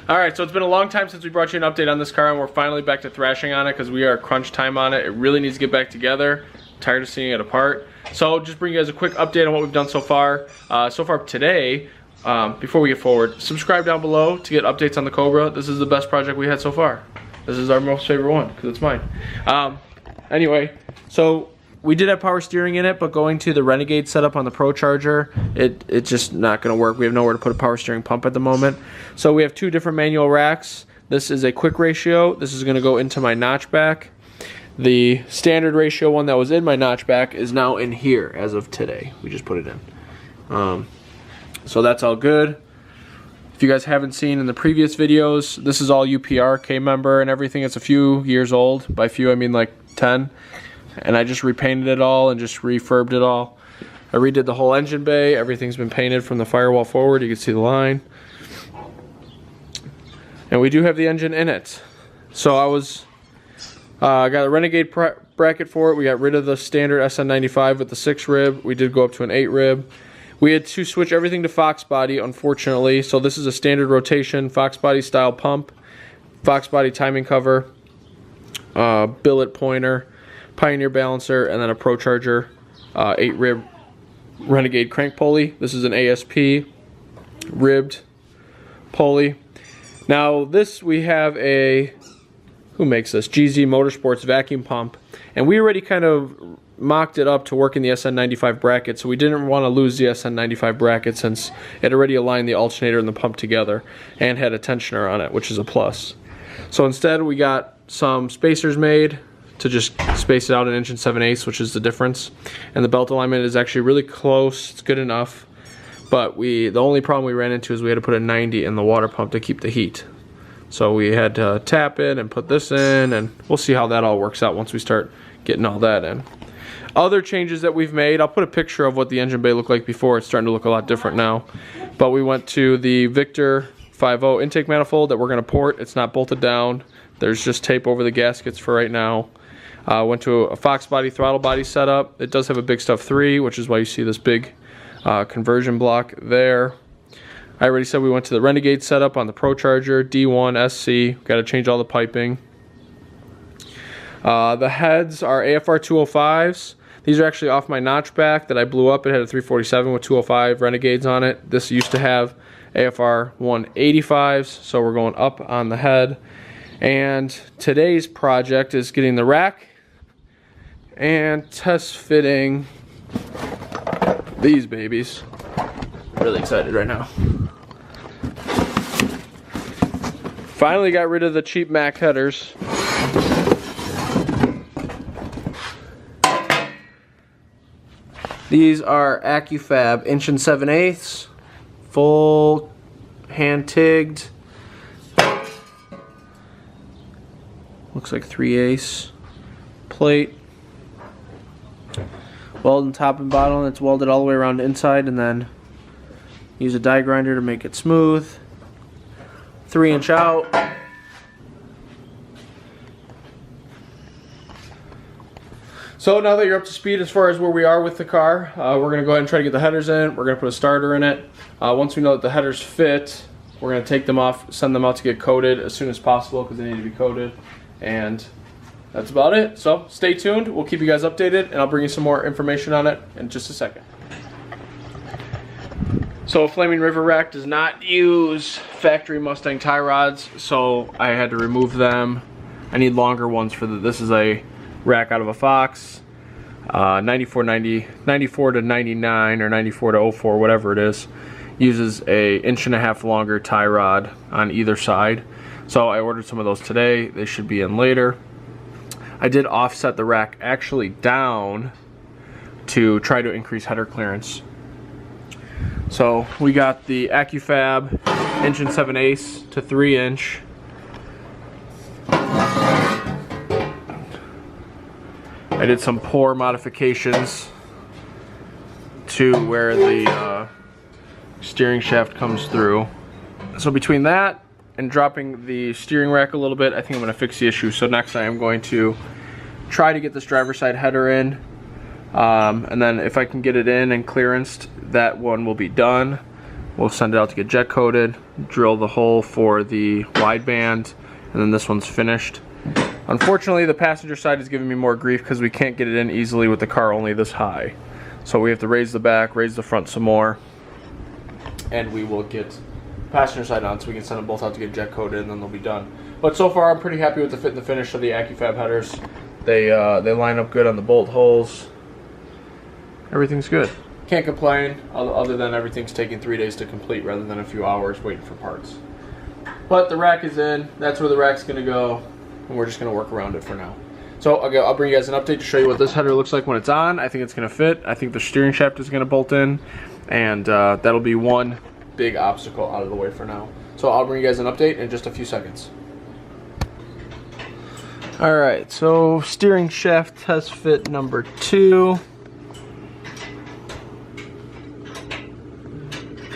Alright, so it's been a long time since we brought you an update on this car, and we're finally back to thrashing on it because we are crunch time on it. It really needs to get back together. I'm tired of seeing it apart. So just bring you guys a quick update on what we've done so far. So far today, before we get forward, subscribe down below to get updates on the Cobra. This is the best project we had so far. This is our most favorite one because it's mine. Anyway, so we did have power steering in it, but going to the Renegade setup on the Procharger, it's just not going to work. We have nowhere to put a power steering pump at the moment. So we have two different manual racks. This is a quick ratio. This is going to go into my notchback. The standard ratio one that was in my notchback is now in here as of today. We just put it in. So that's all good. If you guys haven't seen in the previous videos, this is all UPR, K-member and everything. It's a few years old. By few, I mean like 10. And I just repainted it all and just refurbed it all. I redid the whole engine bay. Everything's been painted from the firewall forward. You can see the line. And we do have the engine in it. So I got a Renegade bracket for it. We got rid of the standard SN95 with the 6 rib. We did go up to an 8 rib. We had to switch everything to Fox body, unfortunately. So this is a standard rotation Fox body style pump, Fox body timing cover, billet pointer, Pioneer balancer, and then a Procharger 8 rib Renegade crank pulley. This is an ASP ribbed pulley. Now this, we have a, who makes this? GZ Motorsports vacuum pump, and we already kind of mocked it up to work in the SN95 bracket, so we didn't want to lose the SN95 bracket since it already aligned the alternator and the pump together and had a tensioner on it, which is a plus. So instead we got some spacers made to just space it out an 1 7/8, which is the difference. And the belt alignment is actually really close. It's good enough. But the only problem we ran into is we had to put a 90 in the water pump to keep the heat. So we had to tap it and put this in, and we'll see how that all works out once we start getting all that in. Other changes that we've made, I'll put a picture of what the engine bay looked like before. It's starting to look a lot different now. But we went to the Victor 5.0 intake manifold that we're going to port. It's not bolted down. There's just tape over the gaskets for right now. Went to a Fox body throttle body setup. It does have a Big Stuff 3, which is why you see this big conversion block there. I already said we went to the Renegade setup on the Procharger, D1, SC. Got to change all the piping. The heads are AFR 205s. These are actually off my notchback that I blew up. It had a 347 with 205 Renegades on it. This used to have AFR 185s, so we're going up on the head. And today's project is getting the rack and test fitting these babies. Really excited right now. Finally got rid of the cheap Mac headers. These are AccuFab 1 7/8, full hand tigged. Looks like 3/8 plate. Welding top and bottom. It's welded all the way around the inside, and then use a die grinder to make it smooth. 3-inch out. So now that you're up to speed as far as where we are with the car, we're going to go ahead and try to get the headers in. We're going to put a starter in it. Once we know that the headers fit, we're going to take them off, send them out to get coated as soon as possible because they need to be coated. And that's about it. So stay tuned. We'll keep you guys updated, and I'll bring you some more information on it in just a second. So Flaming River Rack does not use factory Mustang tie rods, so I had to remove them. I need longer ones for this is a rack out of a Fox, 94 to 99 or 94 to 04, whatever it is. Uses a 1.5 inch longer tie rod on either side. So I ordered some of those today. They should be in later. I did offset the rack actually down to try to increase header clearance. So we got the AccuFab 1 7/8 to 3-inch. I did some pour modifications to where the steering shaft comes through. So between that and dropping the steering rack a little bit, I think I'm going to fix the issue. So next I am going to try to get this driver's side header in, and then if I can get it in and clearanced, that one will be done. We'll send it out to get jet coated, drill the hole for the wideband, and then this one's finished. Unfortunately, the passenger side is giving me more grief because we can't get it in easily with the car only this high. So we have to raise the back, raise the front some more, and we will get passenger side on so we can send them both out to get jet coated, and then they'll be done. But so far, I'm pretty happy with the fit and the finish of the AccuFab headers. They line up good on the bolt holes. Everything's good. Can't complain, other than everything's taking 3 days to complete rather than a few hours waiting for parts. But the rack is in. That's where the rack's going to go, and we're just going to work around it for now. So I'll bring you guys an update to show you what this header looks like when it's on. I think it's going to fit. I think the steering shaft is going to bolt in, and that'll be one big obstacle out of the way for now. So I'll bring you guys an update in just a few seconds. Alright, so steering shaft test fit number 2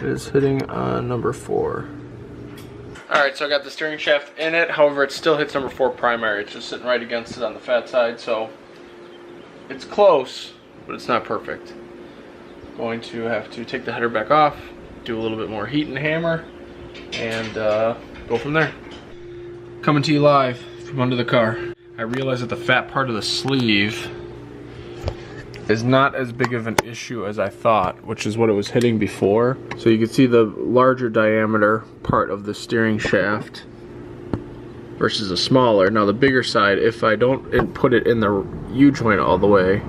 is hitting on number 4. Alright, so I got the steering shaft in it, however it still hits number 4 primary. It's just sitting right against it on the fat side, so it's close, but it's not perfect. Going to have to take the header back off, do a little bit more heat and hammer, and go from there. Coming to you live from under the car. I realized that the fat part of the sleeve is not as big of an issue as I thought, which is what it was hitting before. So you can see the larger diameter part of the steering shaft versus a smaller. Now the bigger side, if I don't put it in the U-joint all the way,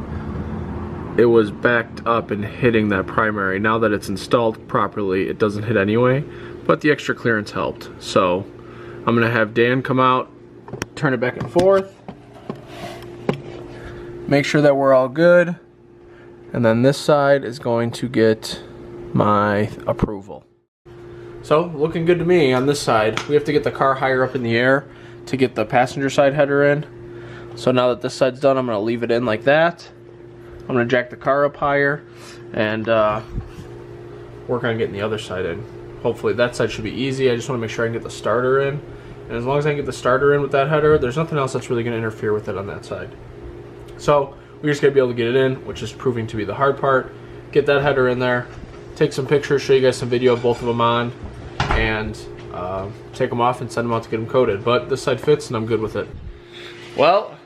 it was backed up and hitting that primary. Now that it's installed properly, it doesn't hit anyway, but the extra clearance helped. So I'm gonna have Dan come out, turn it back and forth, make sure that we're all good, and then this side is going to get my approval. So looking good to me on this side. We have to get the car higher up in the air to get the passenger side header in. So now that this side's done, I'm going to leave it in like that. I'm going to jack the car up higher and work on getting the other side in. Hopefully that side should be easy. I just want to make sure I can get the starter in. And as long as I can get the starter in with that header, there's nothing else that's really going to interfere with it on that side. So we're just going to be able to get it in, which is proving to be the hard part. Get that header in there, take some pictures, show you guys some video of both of them on, and take them off and send them out to get them coated. But this side fits and I'm good with it. Well,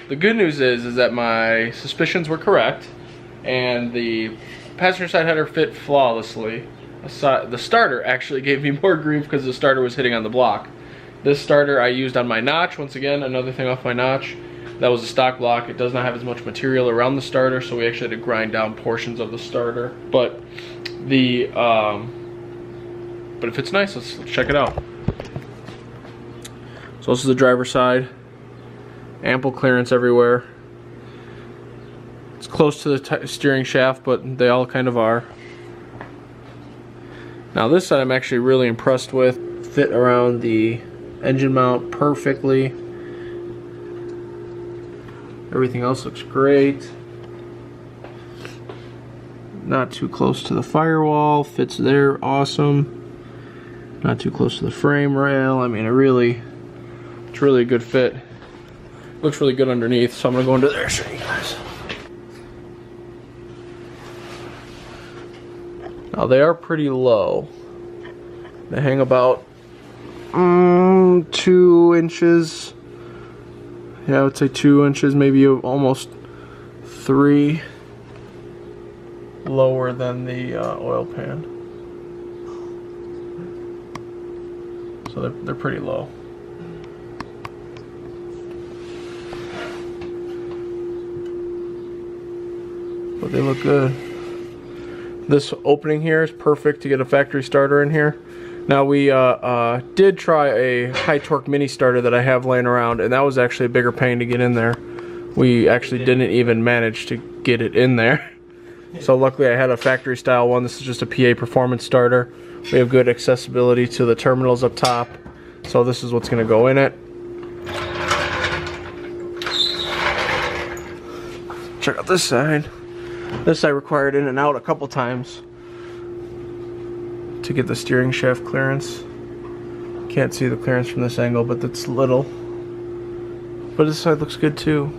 the good news is that my suspicions were correct, and the passenger side header fit flawlessly. The starter actually gave me more grief because the starter was hitting on the block. This starter I used on my notch. Once again, another thing off my notch. That was a stock block. It does not have as much material around the starter, so we actually had to grind down portions of the starter. But the but if it's nice, let's check it out. So this is the driver's side. Ample clearance everywhere. It's close to the steering shaft, but they all kind of are. Now this side I'm actually really impressed with. Fit around the engine mount perfectly. Everything else looks great. Not too close to the firewall. Fits there, awesome. Not too close to the frame rail. I mean, it's really a good fit. Looks really good underneath, so I'm gonna go into there and show you guys. Now they are pretty low. They hang about 2 inches. Yeah, I would say 2 inches, maybe almost 3 lower than the oil pan. So they're pretty low. But they look good. This opening here is perfect to get a factory starter in here. Now we did try a high torque mini starter that I have laying around, and that was actually a bigger pain to get in there. We actually didn't even manage to get it in there. So luckily I had a factory style one. This is just a PA performance starter. We have good accessibility to the terminals up top. So this is what's going to go in it. Check out this side. This I required in and out a couple times to get the steering shaft clearance. Can't see the clearance from this angle, but it's little. But this side looks good too.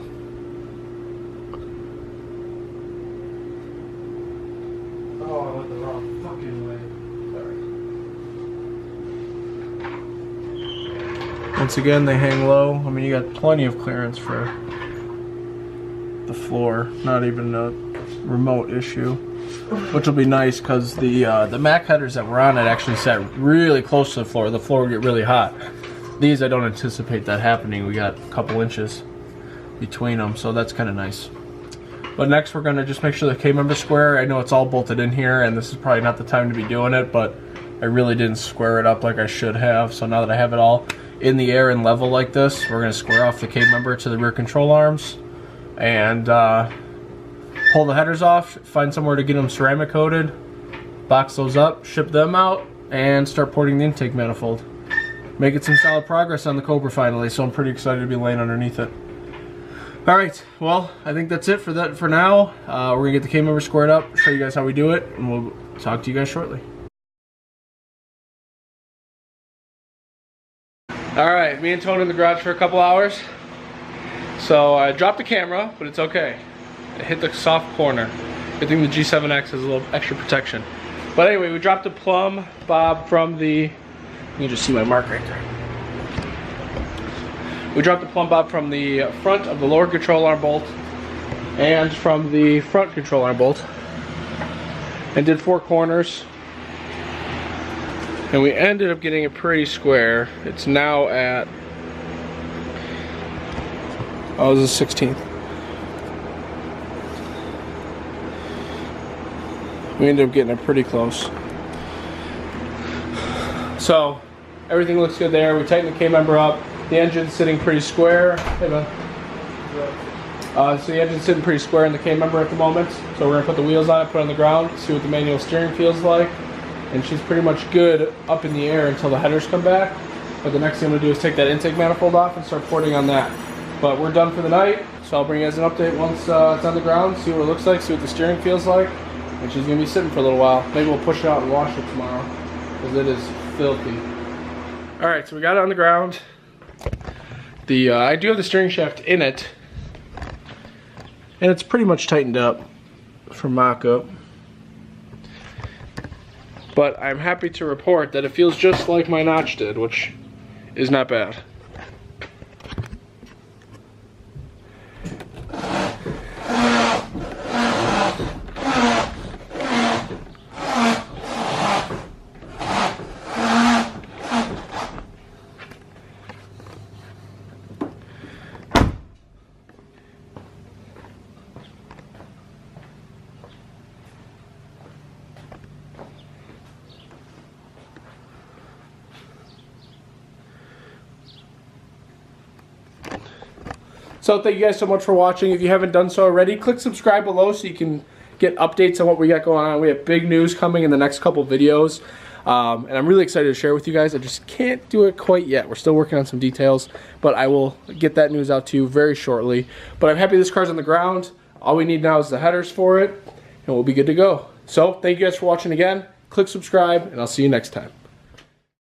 Oh, I went the wrong fucking way. Once again, they hang low. I mean, you got plenty of clearance for the floor. Not even a remote issue, which will be nice because the Mac headers that were on it actually sat really close to the floor. The floor would get really hot. These, I don't anticipate that happening. We got a couple inches between them, so that's kind of nice. But next we're going to just make sure the K-member's square. I know it's all bolted in here, and this is probably not the time to be doing it, but I really didn't square it up like I should have. So now that I have it all in the air and level like this, we're going to square off the K-member to the rear control arms and pull the headers off, find somewhere to get them ceramic coated, box those up, ship them out, and start porting the intake manifold. Making some solid progress on the Cobra finally, so I'm pretty excited to be laying underneath it. Alright, well, I think that's it for now. We're going to get the K-member squared up, show you guys how we do it, and we'll talk to you guys shortly. Alright, me and Tony in the garage for a couple hours. So I dropped the camera, but it's okay. It hit the soft corner. Good thing the G7X has a little extra protection. But anyway, we dropped a plumb bob from the... You can just see my mark right there. We dropped the plumb bob from the front of the lower control arm bolt and from the front control arm bolt and did 4 corners. And we ended up getting it pretty square. It's now at... Oh, this is 16th. We ended up getting it pretty close. So, everything looks good there. We tightened the K-member up. The engine's sitting pretty square. Hey, man. So the engine's sitting pretty square in the K-member at the moment. So we're going to put the wheels on it, put it on the ground, see what the manual steering feels like. And she's pretty much good up in the air until the headers come back. But the next thing I'm going to do is take that intake manifold off and start porting on that. But we're done for the night. So I'll bring you guys an update once it's on the ground, see what it looks like, see what the steering feels like. And she's going to be sitting for a little while. Maybe we'll push it out and wash it tomorrow, because it is filthy. Alright, so we got it on the ground. I do have the steering shaft in it, and it's pretty much tightened up from mock-up. But I'm happy to report that it feels just like my notch did, which is not bad. So thank you guys so much for watching. If you haven't done so already, click subscribe below so you can get updates on what we got going on. We have big news coming in the next couple videos. And I'm really excited to share with you guys. I just can't do it quite yet. We're still working on some details, but I will get that news out to you very shortly. But I'm happy this car's on the ground. All we need now is the headers for it, and we'll be good to go. So thank you guys for watching again. Click subscribe, and I'll see you next time.